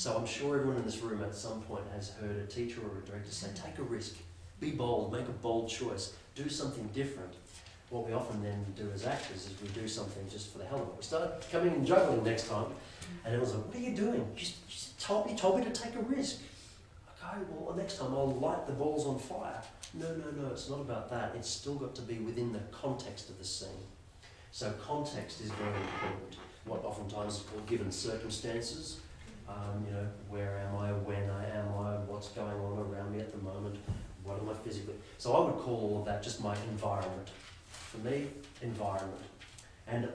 So I'm sure everyone in this room at some point has heard a teacher or a director say, take a risk, be bold, make a bold choice, do something different. What we often then do as actors is we do something just for the hell of it. We started coming and juggling next time, and it was like, what are you doing? You told me to take a risk. Okay, well, next time I'll light the balls on fire. No, it's not about that. It's still got to be within the context of the scene. So context is very important. What oftentimes is called given circumstances. Where am I, when am I, what's going on around me at the moment, what am I physically. So I would call all of that just my environment. For me, environment. And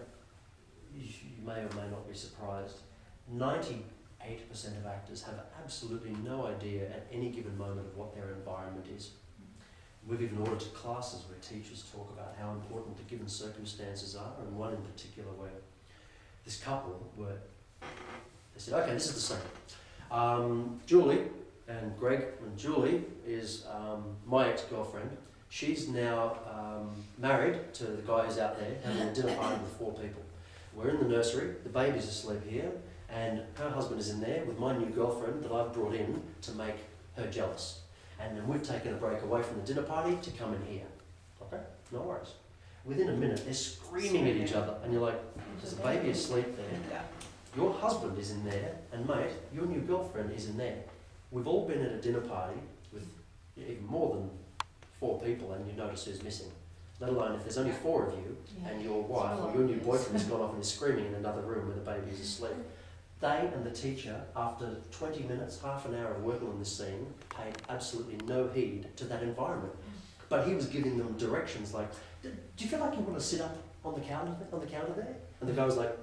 you may or may not be surprised, 98% of actors have absolutely no idea at any given moment of what their environment is. We've even audited classes where teachers talk about how important the given circumstances are, and one in particular where this couple they said, okay, this is the scene. Julie and Greg, and Julie is my ex-girlfriend. She's now married to the guy who's out there having a dinner party with 4 people. We're in the nursery, the baby's asleep here, and her husband is in there with my new girlfriend that I've brought in to make her jealous. And then we've taken a break away from the dinner party to come in here. Okay, no worries. Within a minute, they're screaming at each other, and you're like, there's a baby asleep there. Yeah. Your husband is in there, and mate, your new girlfriend is in there. We've all been at a dinner party with even more than 4 people, and you notice who's missing. Let alone if there's only 4 of you, and your wife or your new boyfriend has gone off and is screaming in another room where the baby is asleep. They and the teacher, after 20 minutes, half an hour of working on this scene, paid absolutely no heed to that environment. But he was giving them directions like, do you feel like you want to sit up on the counter there? And the guy was like,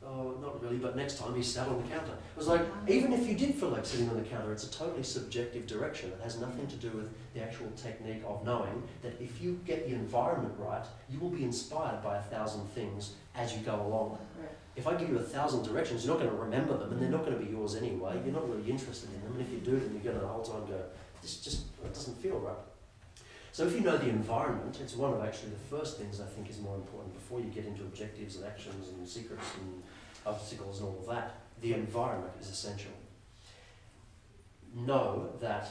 oh, not really, but next time he sat on the counter. It was like, even if you did feel like sitting on the counter, it's a totally subjective direction. It has nothing to do with the actual technique of knowing that if you get the environment right, you will be inspired by 1,000 things as you go along. Right. If I give you 1,000 directions, you're not going to remember them, and they're not going to be yours anyway. You're not really interested in them, and if you do, then you're going to the whole time go, it doesn't feel right. So if you know the environment, it's one of actually the first things I think is more important before you get into objectives and actions and secrets and obstacles and all of that. The environment is essential. Know that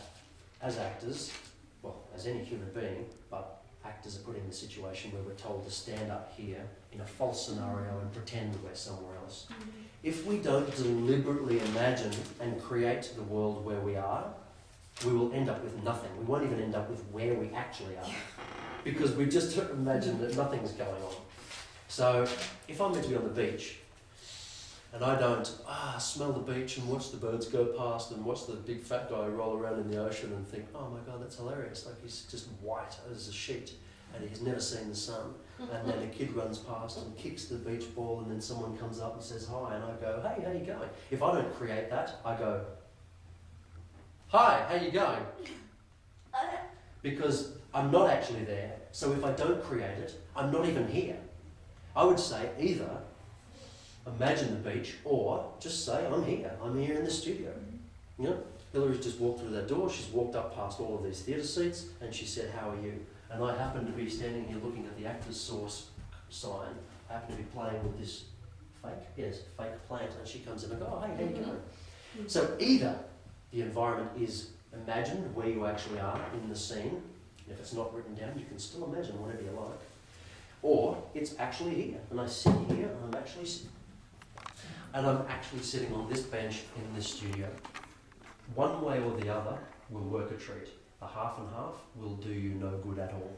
as actors, well, as any human being, but actors are put in the situation where we're told to stand up here in a false scenario and pretend we're somewhere else. If we don't deliberately imagine and create the world where we are, we will end up with nothing. We won't even end up with where we actually are, because we just imagine that nothing's going on. So if I'm meant to be on the beach and I don't smell the beach and watch the birds go past and watch the big fat guy roll around in the ocean and think, oh my God, that's hilarious, like he's just white as a sheet and he's never seen the sun, and then a kid runs past and kicks the beach ball, and then someone comes up and says hi, and I go, hey, how you going? If I don't create that, I go, hi, how you going? Because I'm not actually there, so if I don't create it, I'm not even here. I would say either imagine the beach, or just say, I'm here in the studio. You know, Hillary's just walked through that door, she's walked up past all of these theatre seats, and she said, how are you? And I happen to be standing here looking at the Actors Source sign. I happen to be playing with this fake plant, and she comes in and I go, oh, hey, how you going? So either the environment is imagined where you actually are in the scene. If it's not written down, you can still imagine whatever you like. Or it's actually here, and I sit here, and I'm actually sitting on this bench in this studio. One way or the other will work a treat. A half and half will do you no good at all.